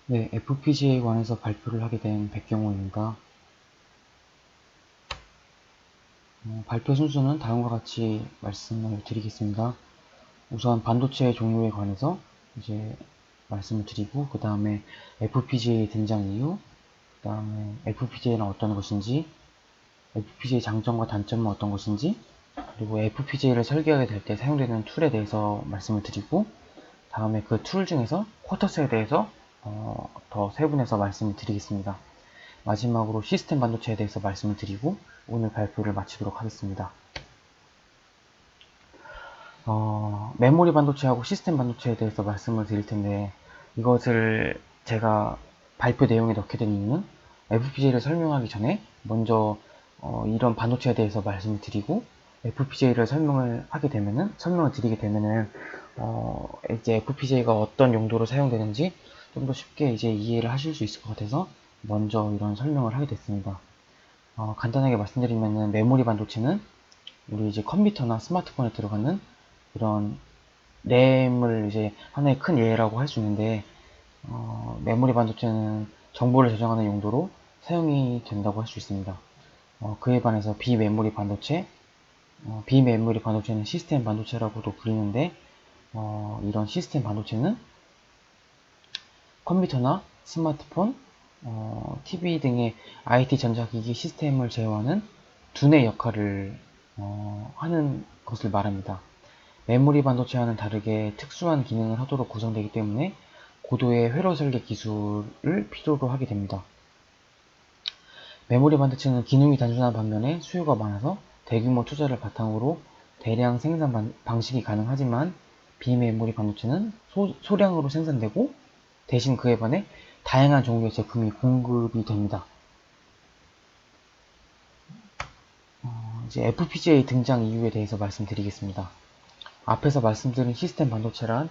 네, FPGA에 관해서 발표를 하게 된 백경호입니다. 발표 순서는 다음과 같이 말씀을 드리겠습니다. 우선 반도체 종류에 관해서 이제 말씀을 드리고, 그 다음에 FPGA 등장 이유, 그 다음에 FPGA는 어떤 것인지, FPGA 장점과 단점은 어떤 것인지, 그리고 FPGA를 설계하게 될 때 사용되는 툴에 대해서 말씀을 드리고, 다음에 그 툴 중에서 쿼터스에 대해서 더 세분해서 말씀을 드리겠습니다. 마지막으로 시스템 반도체에 대해서 말씀을 드리고 오늘 발표를 마치도록 하겠습니다. 메모리 반도체하고 시스템 반도체에 대해서 말씀을 드릴 텐데, 이것을 제가 발표 내용에 넣게 된 이유는 FPGA를 설명하기 전에 먼저 이런 반도체에 대해서 말씀을 드리고, FPGA를 설명을 드리게 되면은 이제 FPGA가 어떤 용도로 사용되는지 좀 더 쉽게 이제 이해를 하실 수 있을 것 같아서 먼저 이런 설명을 하게 됐습니다. 간단하게 말씀드리면은 메모리 반도체는 우리 이제 컴퓨터나 스마트폰에 들어가는 이런 램을 이제 하나의 큰 예라고 할 수 있는데, 메모리 반도체는 정보를 저장하는 용도로 사용이 된다고 할 수 있습니다. 그에 반해서 비메모리 반도체는 시스템 반도체라고도 불리는데, 이런 시스템 반도체는 컴퓨터나 스마트폰, TV 등의 IT 전자기기 시스템을 제어하는 두뇌 역할을 하는 것을 말합니다. 메모리 반도체와는 다르게 특수한 기능을 하도록 구성되기 때문에 고도의 회로 설계 기술을 필요로 하게 됩니다. 메모리 반도체는 기능이 단순한 반면에 수요가 많아서 대규모 투자를 바탕으로 대량 생산 방식이 가능하지만, 비메모리 반도체는 소량으로 생산되고 대신 그에 반해 다양한 종류의 제품이 공급이 됩니다. 이제 FPGA 등장 이유에 대해서 말씀드리겠습니다. 앞에서 말씀드린 시스템 반도체란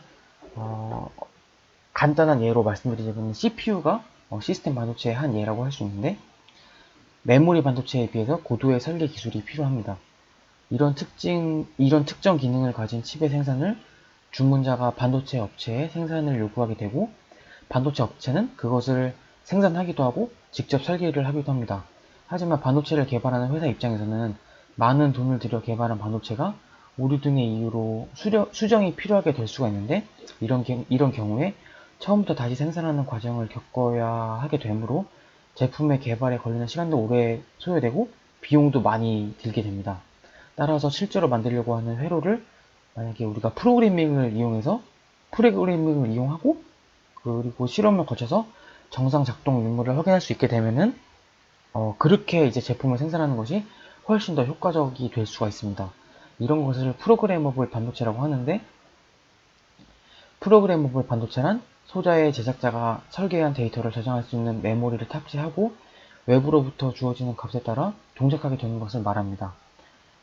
간단한 예로 말씀드리자면 CPU가 시스템 반도체의 한 예라고 할 수 있는데, 메모리 반도체에 비해서 고도의 설계 기술이 필요합니다. 이런 특정 기능을 가진 칩의 생산을 주문자가 반도체 업체에 생산을 요구하게 되고, 반도체 업체는 그것을 생산하기도 하고 직접 설계를 하기도 합니다. 하지만 반도체를 개발하는 회사 입장에서는 많은 돈을 들여 개발한 반도체가 오류 등의 이유로 수정이 필요하게 될 수가 있는데, 이런 경우에 처음부터 다시 생산하는 과정을 겪어야 하게 되므로 제품의 개발에 걸리는 시간도 오래 소요되고 비용도 많이 들게 됩니다. 따라서 실제로 만들려고 하는 회로를 만약에 우리가 프로그래밍을 이용하고 그리고 실험을 거쳐서 정상 작동 유무를 확인할 수 있게 되면은 그렇게 이제 제품을 생산하는 것이 훨씬 더 효과적이 될 수가 있습니다. 이런 것을 프로그래머블 반도체라고 하는데, 프로그래머블 반도체란 소자의 제작자가 설계한 데이터를 저장할 수 있는 메모리를 탑재하고 외부로부터 주어지는 값에 따라 동작하게 되는 것을 말합니다.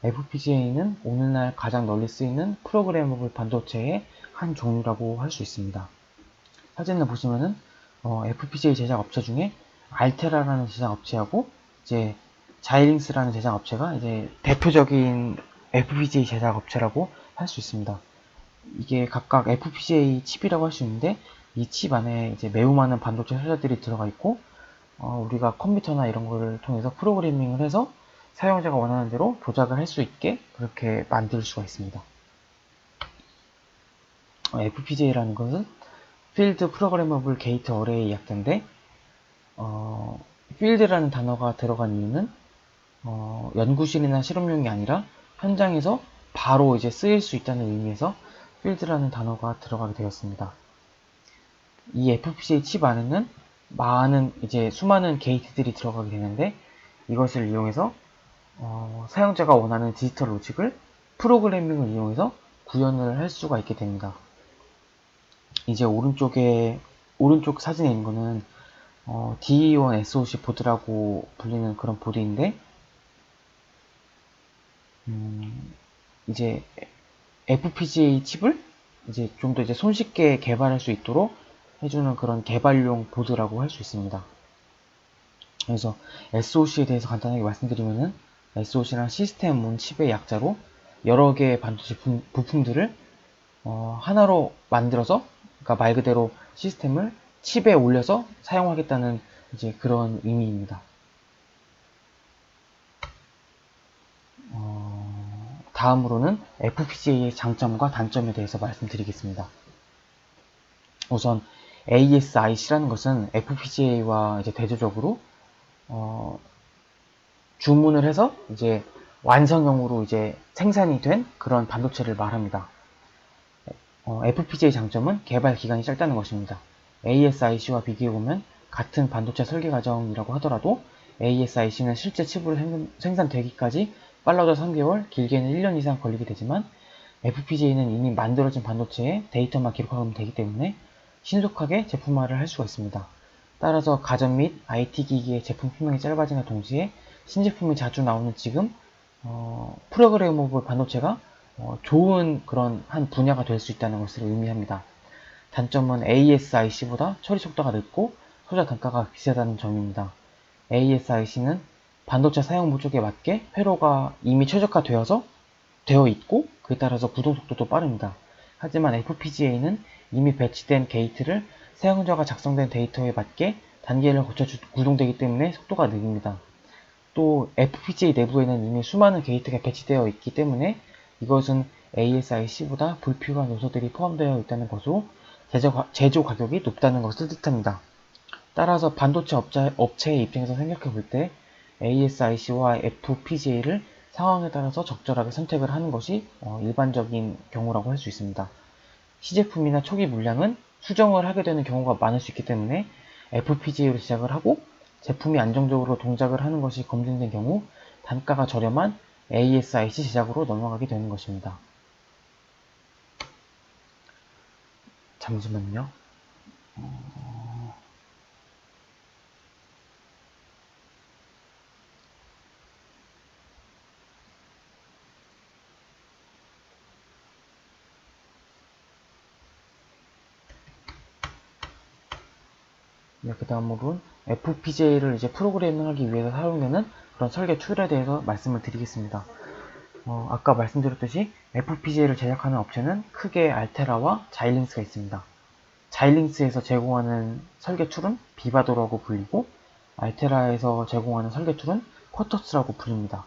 FPGA는 오늘날 가장 널리 쓰이는 프로그래머블 반도체의 한 종류라고 할 수 있습니다. 사진을 보시면은 FPGA 제작 업체 중에 알테라라는 제작 업체하고 이제 자이링스라는 제작 업체가 이제 대표적인 FPGA 제작 업체라고 할 수 있습니다. 이게 각각 FPGA 칩이라고 할 수 있는데, 이 칩 안에 이제 매우 많은 반도체 소자들이 들어가 있고, 우리가 컴퓨터나 이런 거를 통해서 프로그래밍을 해서 사용자가 원하는 대로 조작을 할 수 있게 그렇게 만들 수가 있습니다. FPGA라는 것은 필드 프로그래머블 게이트 어레이 약자인데, 필드라는 단어가 들어간 이유는 연구실이나 실험용이 아니라 현장에서 바로 이제 쓰일 수 있다는 의미에서 필드라는 단어가 들어가게 되었습니다. 이 FPGA 칩 안에는 이제 수많은 게이트들이 들어가게 되는데, 이것을 이용해서 사용자가 원하는 디지털 로직을 프로그래밍을 이용해서 구현을 할 수가 있게 됩니다. 이제 오른쪽 사진에 있는 거는 DE1 SoC 보드라고 불리는 그런 보드인데, 이제 FPGA 칩을 이제 좀 더 이제 손쉽게 개발할 수 있도록 해주는 그런 개발용 보드라고 할 수 있습니다. 그래서 SoC에 대해서 간단하게 말씀드리면은, SoC란 시스템 온 칩의 약자로 여러 개의 반도체 부품들을 하나로 만들어서, 그러니까 말 그대로 시스템을 칩에 올려서 사용하겠다는 이제 그런 의미입니다. 다음으로는 FPGA의 장점과 단점에 대해서 말씀드리겠습니다. 우선 ASIC라는 것은 FPGA와 이제 대조적으로 주문을 해서 이제 완성형으로 이제 생산이 된 그런 반도체를 말합니다. FPGA 장점은 개발 기간이 짧다는 것입니다. ASIC와 비교해보면 같은 반도체 설계 과정이라고 하더라도 ASIC는 실제 칩으로 생산되기까지 빨라도 3개월, 길게는 1년 이상 걸리게 되지만 FPGA는 이미 만들어진 반도체에 데이터만 기록하면 되기 때문에 신속하게 제품화를 할 수가 있습니다. 따라서 가전 및 IT 기기의 제품 수명이 짧아짐과 동시에 신제품이 자주 나오는 지금 프로그래머블 반도체가 좋은 그런 한 분야가 될 수 있다는 것을 의미합니다. 단점은 ASIC보다 처리 속도가 늦고 소자 단가가 비싸다는 점입니다. ASIC는 반도체 사용 목적에 맞게 회로가 이미 되어 있고 그에 따라서 구동 속도도 빠릅니다. 하지만 FPGA는 이미 배치된 게이트를 사용자가 작성된 데이터에 맞게 단계를 거쳐 구동되기 때문에 속도가 느립니다. 또 FPGA 내부에는 이미 수많은 게이트가 배치되어 있기 때문에 이것은 ASIC보다 불필요한 요소들이 포함되어 있다는 것으로 제조 가격이 높다는 것을 뜻합니다. 따라서 반도체 업체의 입장에서 생각해 볼 때 ASIC와 FPGA를 상황에 따라서 적절하게 선택을 하는 것이 일반적인 경우라고 할 수 있습니다. 시제품이나 초기 물량은 수정을 하게 되는 경우가 많을 수 있기 때문에 FPGA로 제작을 하고 제품이 안정적으로 동작을 하는 것이 검증된 경우 단가가 저렴한 ASIC 제작으로 넘어가게 되는 것입니다. 잠시만요. 네, 그 다음으로는 FPGA를 이제 프로그래밍하기 위해서 사용되는 그런 설계 툴에 대해서 말씀을 드리겠습니다. 아까 말씀드렸듯이 FPGA를 제작하는 업체는 크게 알테라와 자일링스가 있습니다. 자일링스에서 제공하는 설계 툴은 비바도라고 불리고 알테라에서 제공하는 설계 툴은 쿼터스라고 불립니다.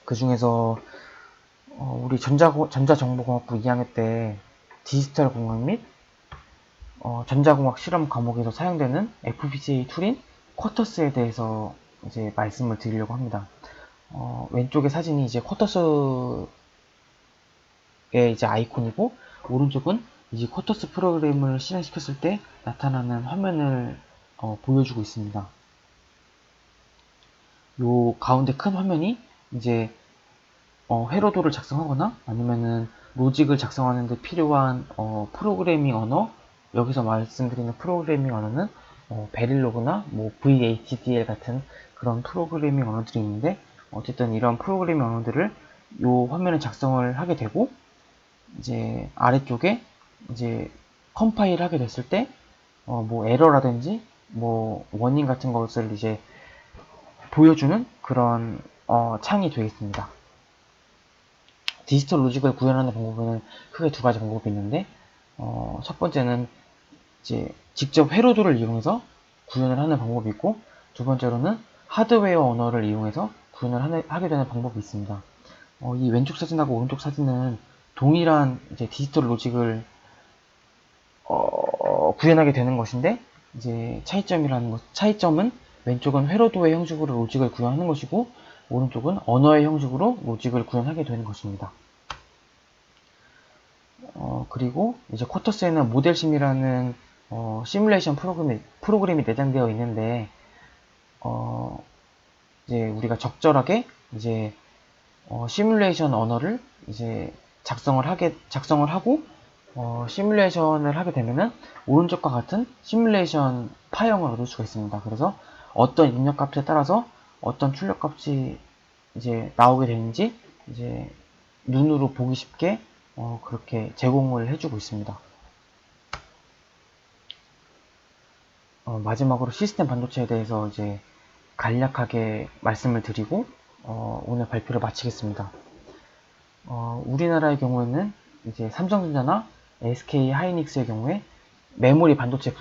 그 중에서 우리 전자정보공학부 2학년 때 디지털 공학 및 전자공학 실험 과목에서 사용되는 FPGA 툴인 쿼터스에 대해서 이제 말씀을 드리려고 합니다. 왼쪽의 사진이 이제 쿼터스의 이제 아이콘이고 오른쪽은 이제 쿼터스 프로그램을 실행시켰을 때 나타나는 화면을 보여주고 있습니다. 요 가운데 큰 화면이 이제 회로도를 작성하거나 아니면은 로직을 작성하는 데 필요한 프로그래밍 언어, 여기서 말씀드리는 프로그래밍 언어는 베릴로그나 뭐 VHDL 같은 그런 프로그래밍 언어들이 있는데 어쨌든 이런 프로그래밍 언어들을 요 화면에 작성을 하게 되고 이제 아래쪽에 이제 컴파일 하게 됐을 때 뭐 에러라든지 뭐 원인 같은 것을 이제 보여주는 그런 창이 되겠습니다. 디지털 로직을 구현하는 방법에는 크게 두 가지 방법이 있는데 첫 번째는 이제 직접 회로도를 이용해서 구현을 하는 방법이 있고 두 번째로는 하드웨어 언어를 이용해서 구현을 하게 되는 방법이 있습니다. 이 왼쪽 사진하고 오른쪽 사진은 동일한 이제 디지털 로직을 구현하게 되는 것인데 이제 차이점은 왼쪽은 회로도의 형식으로 로직을 구현하는 것이고 오른쪽은 언어의 형식으로 로직을 구현하게 되는 것입니다. 그리고 이제 쿼터스에는 모델심이라는 시뮬레이션 프로그램이 내장되어 있는데 이제 우리가 적절하게 이제 시뮬레이션 언어를 이제 작성을 하고 시뮬레이션을 하게 되면은 오른쪽과 같은 시뮬레이션 파형을 얻을 수가 있습니다. 그래서 어떤 입력 값에 따라서 어떤 출력 값이 이제 나오게 되는지 이제 눈으로 보기 쉽게 그렇게 제공을 해주고 있습니다. 마지막으로 시스템 반도체에 대해서 이제 간략하게 말씀을 드리고 오늘 발표를 마치겠습니다. 우리나라의 경우에는 이제 삼성전자나 SK 하이닉스의 경우에 메모리 반도체